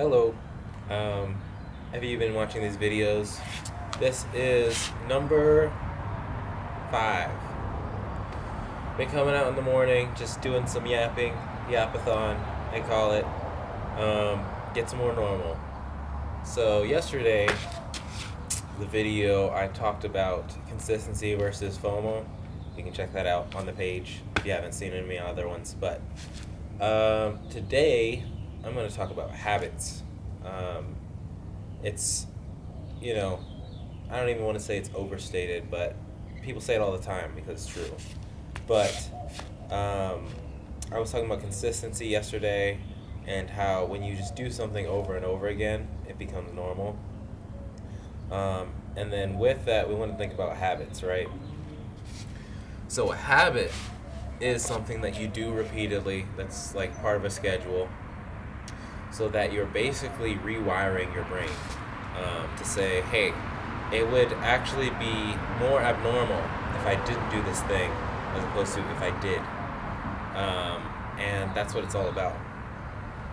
Hello. Um, have you been watching these videos? This is number 5. Been coming out in the morning, just doing some yapping, yapathon, I call it. Gets more normal. So yesterday, the video I talked about consistency versus FOMO. You can check that out on the page if you haven't seen any other ones. But today, I'm going to talk about habits. It's, I don't even want to say it's overstated, but people say it all the time because it's true. But I was talking about consistency yesterday and how when you just do something over and over again, it becomes normal. And then with that, we want to think about habits, right? So a habit is something that you do repeatedly that's like part of a schedule, so that you're basically rewiring your brain to say, hey, it would actually be more abnormal if I didn't do this thing as opposed to if I did. And that's what it's all about.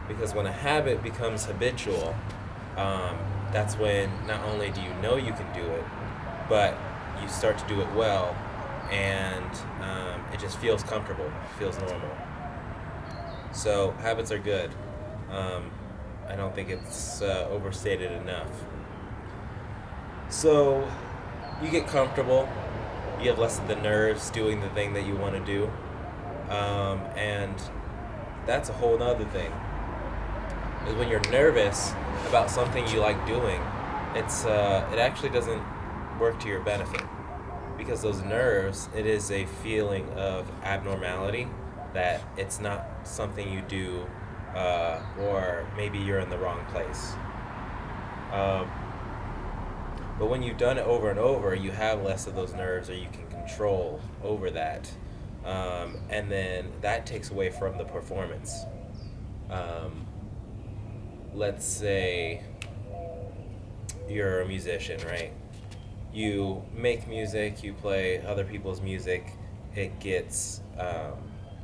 Because when a habit becomes habitual, that's when not only do you know you can do it, but you start to do it well, and it just feels comfortable, it feels normal. So habits are good. I don't think it's overstated enough. So you get comfortable, you have less of the nerves doing the thing that you want to do, and that's a whole nother thing. Is when you're nervous about something you like doing, it actually doesn't work to your benefit, because those nerves, it is a feeling of abnormality, that it's not something you do, or maybe you're in the wrong place. But when you've done it over and over, you have less of those nerves, or you can control over that, and then that takes away from the performance. Let's say you're a musician, right? You make music, you play other people's music, it gets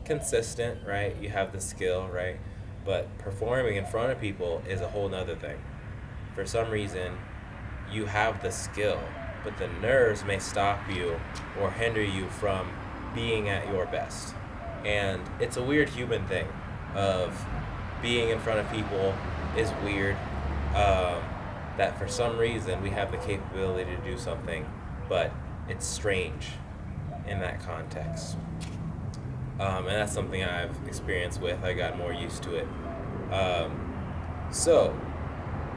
consistent, right? You have the skill, right? But performing in front of people is a whole nother thing. For some reason, you have the skill, but the nerves may stop you or hinder you from being at your best. And it's a weird human thing of being in front of people is weird. That for some reason we have the capability to do something, but it's strange in that context. And that's something I've experienced with. I got more used to it. So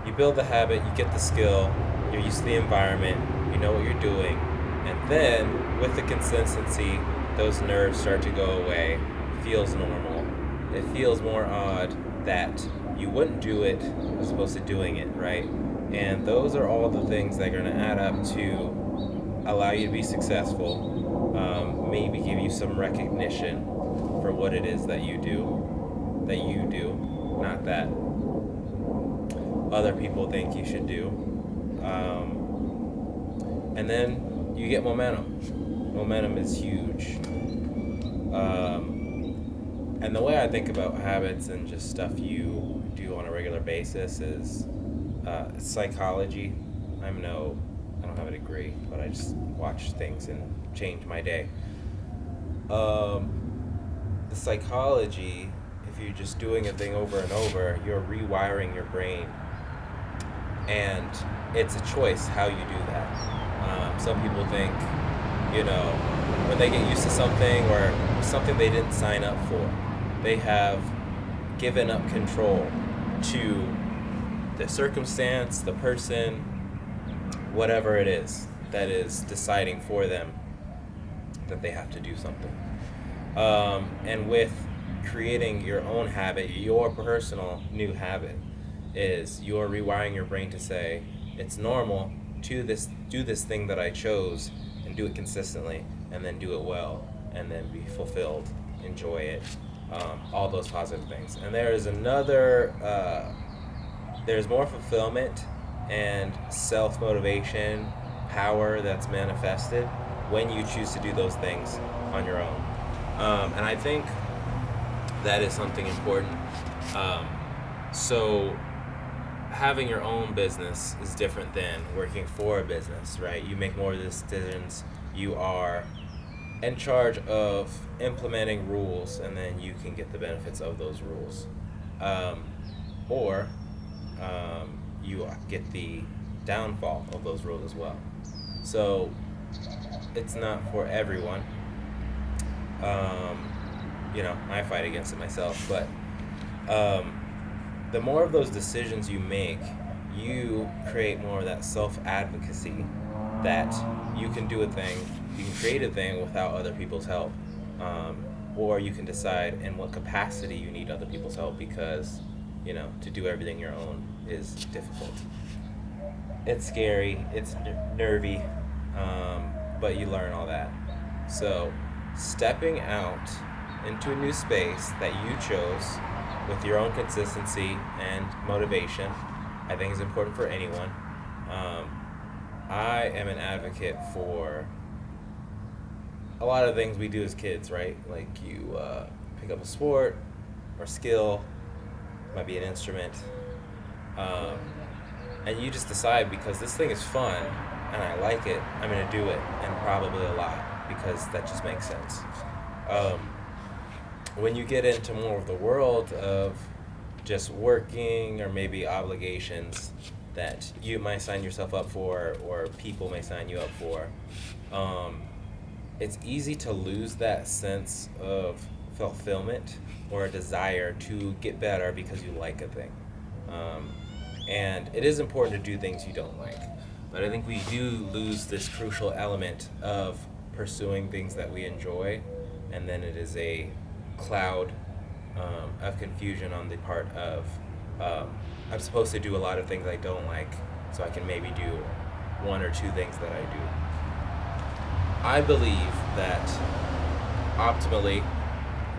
you build the habit, you get the skill, you're used to the environment, you know what you're doing, and then with the consistency, those nerves start to go away. It feels normal. It feels more odd that you wouldn't do it as opposed to doing it, right? And those are all the things that are going to add up to allow you to be successful, maybe give you some recognition for what it is that you do, not that other people think you should do. And then you get momentum. Momentum is huge. And the way I think about habits and just stuff you do on a regular basis is psychology. I don't have a degree, but I just watch things and change my day. The psychology, if you're just doing a thing over and over, you're rewiring your brain, and it's a choice how you do that. Some people think, when they get used to something or something they didn't sign up for, they have given up control to the circumstance, the person, whatever it is that is deciding for them that they have to do something. And with creating your own habit, your personal new habit, is you're rewiring your brain to say, it's normal to do this thing that I chose, and do it consistently, and then do it well, and then be fulfilled, enjoy it, all those positive things. And there is there's more fulfillment and self-motivation, power that's manifested when you choose to do those things on your own. And I think that is something important. So having your own business is different than working for a business, right? You make more decisions. You are in charge of implementing rules, and then you can get the benefits of those rules. Or you get the downfall of those rules as well. So it's not for everyone. I fight against it myself, but the more of those decisions you make, you create more of that self-advocacy that you can do a thing, you can create a thing without other people's help. Or you can decide in what capacity you need other people's help, because, to do everything your own is difficult. It's scary, it's nervy, but you learn all that. So, stepping out into a new space that you chose with your own consistency and motivation, I think is important for anyone. I am an advocate for a lot of things we do as kids, right? Like you pick up a sport or skill, might be an instrument, and you just decide, because this thing is fun and I like it, I'm going to do it, and probably a lot, because that just makes sense. When you get into more of the world of just working, or maybe obligations that you might sign yourself up for, or people may sign you up for, it's easy to lose that sense of fulfillment or a desire to get better because you like a thing. And it is important to do things you don't like, but I think we do lose this crucial element of pursuing things that we enjoy, and then it is a cloud of confusion on the part of I'm supposed to do a lot of things I don't like, so I can maybe do one or two things that I do. I believe that optimally,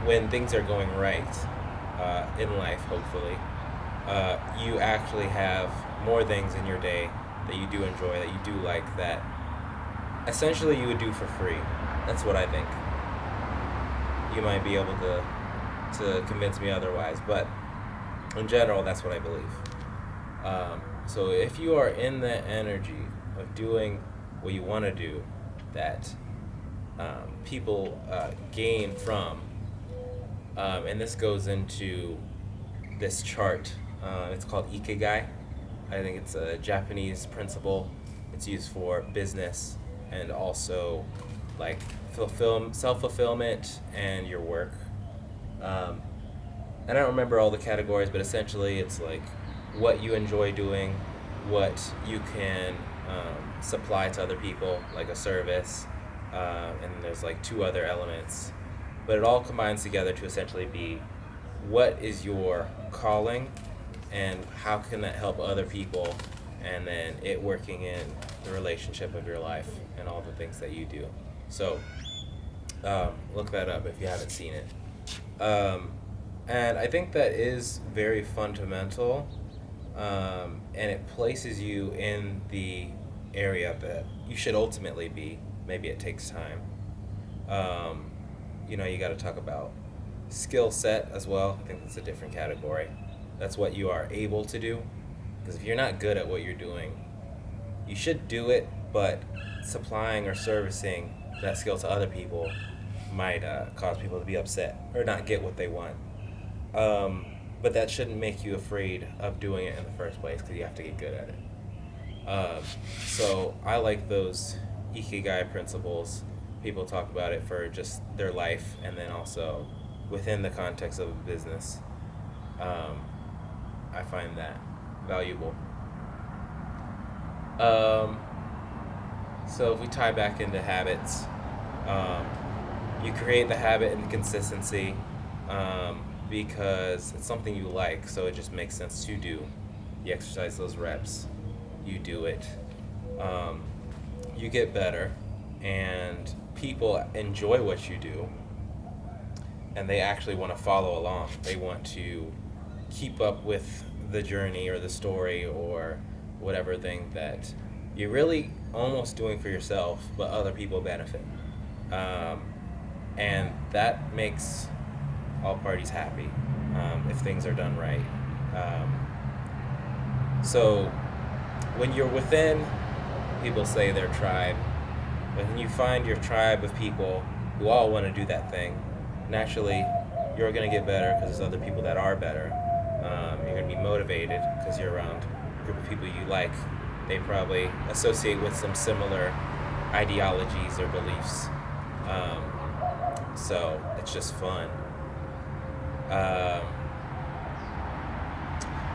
when things are going right in life, hopefully, you actually have more things in your day that you do enjoy, that you do like, that essentially you would do for free. That's what I think. You might be able to convince me otherwise, but in general, that's what I believe. So if you are in the energy of doing what you want to do, that people gain from, and this goes into this chart. It's called Ikigai. I think it's a Japanese principle. It's used for business and also like self-fulfillment and your work. I don't remember all the categories, but essentially it's like what you enjoy doing, what you can supply to other people, like a service, and there's like two other elements. But it all combines together to essentially be, what is your calling and how can that help other people, and then it working in the relationship of your life and all the things that you do. So look that up if you haven't seen it. And I think that is very fundamental, and it places you in the area that you should ultimately be. Maybe it takes time. You got to talk about skill set as well. I think that's a different category. That's what you are able to do. Because if you're not good at what you're doing, you should do it, but supplying or servicing that skill to other people might cause people to be upset or not get what they want. But that shouldn't make you afraid of doing it in the first place, because you have to get good at it. So I like those Ikigai principles. People talk about it for just their life, and then also within the context of a business. I find that valuable. So if we tie back into habits, you create the habit and consistency because it's something you like, so it just makes sense to do. You exercise those reps, you do it, you get better, and people enjoy what you do, and they actually want to follow along. They want to keep up with the journey or the story or whatever thing that you're really almost doing for yourself, but other people benefit. And that makes all parties happy if things are done right. So when you're within, people say their tribe, when you find your tribe of people who all want to do that thing, naturally you're going to get better because there's other people that are better. You're going to be motivated because you're around a group of people you like. They probably associate with some similar ideologies or beliefs. So it's just fun.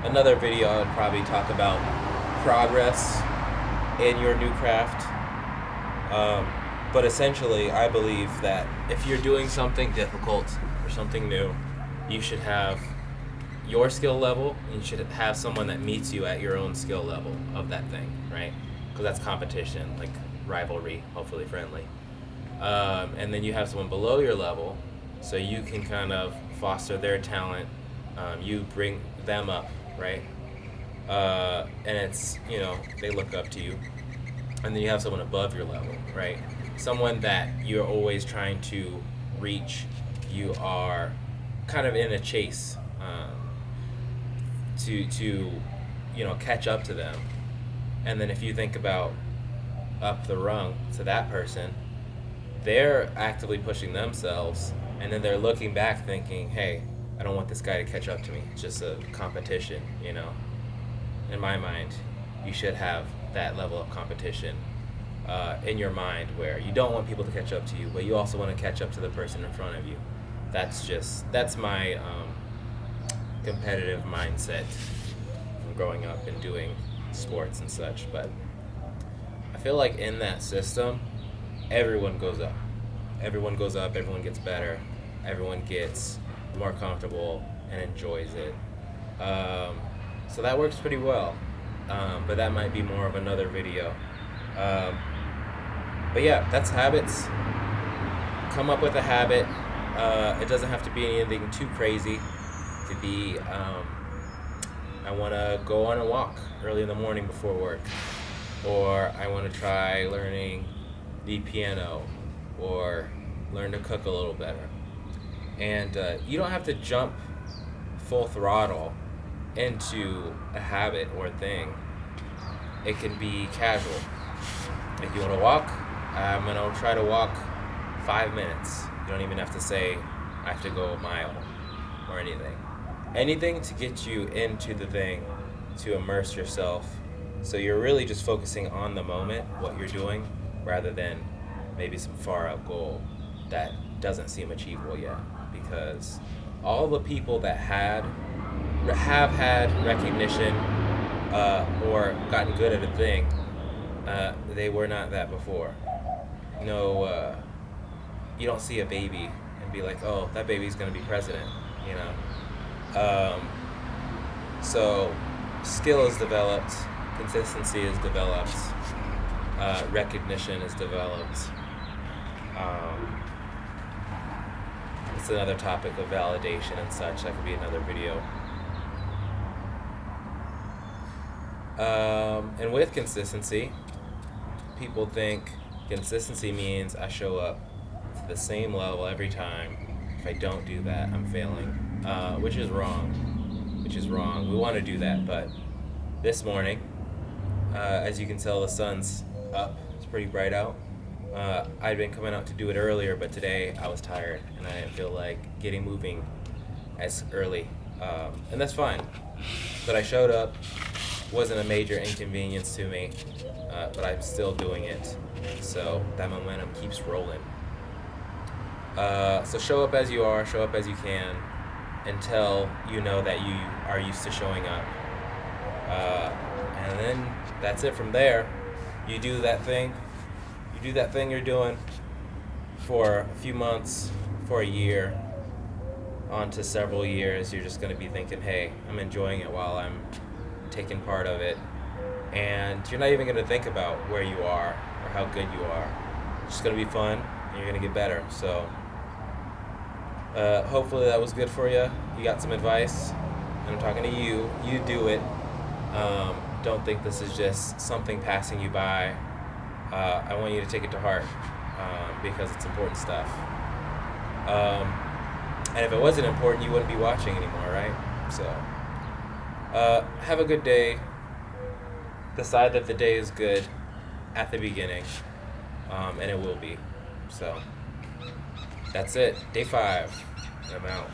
Another video I would probably talk about progress in your new craft. But essentially, I believe that if you're doing something difficult or something new, you should have your skill level, and you should have someone that meets you at your own skill level of that thing, right? Because that's competition, like rivalry, hopefully friendly. And then you have someone below your level, so you can kind of foster their talent. You bring them up, right? And it's, they look up to you. And then you have someone above your level, right? Someone that you're always trying to reach. You are kind of in a chase to catch up to them. And then if you think about up the rung to that person, they're actively pushing themselves, and then they're looking back thinking, hey, I don't want this guy to catch up to me. It's just a competition, In my mind, you should have that level of competition in your mind where you don't want people to catch up to you, but you also want to catch up to the person in front of you. That's my competitive mindset from growing up and doing sports and such. But I feel like in that system, everyone goes up. Everyone goes up, everyone gets better, everyone gets more comfortable and enjoys it. So that works pretty well. But that might be more of another video. But yeah, that's habits. Come up with a habit. It doesn't have to be anything too crazy. It could be, I want to go on a walk early in the morning before work. Or I want to try learning the piano, or learn to cook a little better. And you don't have to jump full throttle into a habit or a thing. It can be casual. If you want to walk, I'm going to try to walk 5 minutes. You don't even have to say I have to go a mile or anything. Anything to get you into the thing, to immerse yourself. So you're really just focusing on the moment, what you're doing, rather than maybe some far out goal that doesn't seem achievable yet. Because all the people that have had recognition or gotten good at a thing, they were not that before. You don't see a baby and be like, oh, that baby's going to be president, So skill is developed, consistency is developed, recognition is developed. It's another topic of validation and such. That could be another video. And with consistency, people think consistency means I show up to the same level every time. If I don't do that, I'm failing, which is wrong. We want to do that, but this morning, as you can tell, the sun's up. It's pretty bright out. I'd been coming out to do it earlier, but today I was tired and I didn't feel like getting moving as early, and that's fine. But I showed up. Wasn't a major inconvenience to me, but I'm still doing it. So that momentum keeps rolling. So show up as you are, show up as you can, until you know that you are used to showing up. And then that's it from there. You do that thing you're doing for a few months, for a year, on to several years. You're just going to be thinking, hey, I'm enjoying it while I'm taking part of it. And you're not even going to think about where you are or how good you are. It's just going to be fun, and you're going to get better. So hopefully that was good for you. You got some advice. I'm talking to you. You do it. Don't think this is just something passing you by. I want you to take it to heart because it's important stuff. And if it wasn't important, you wouldn't be watching anymore, right? So have a good day. decide that the day is good at the beginning, and it will be. So that's it. Day 5. I'm out.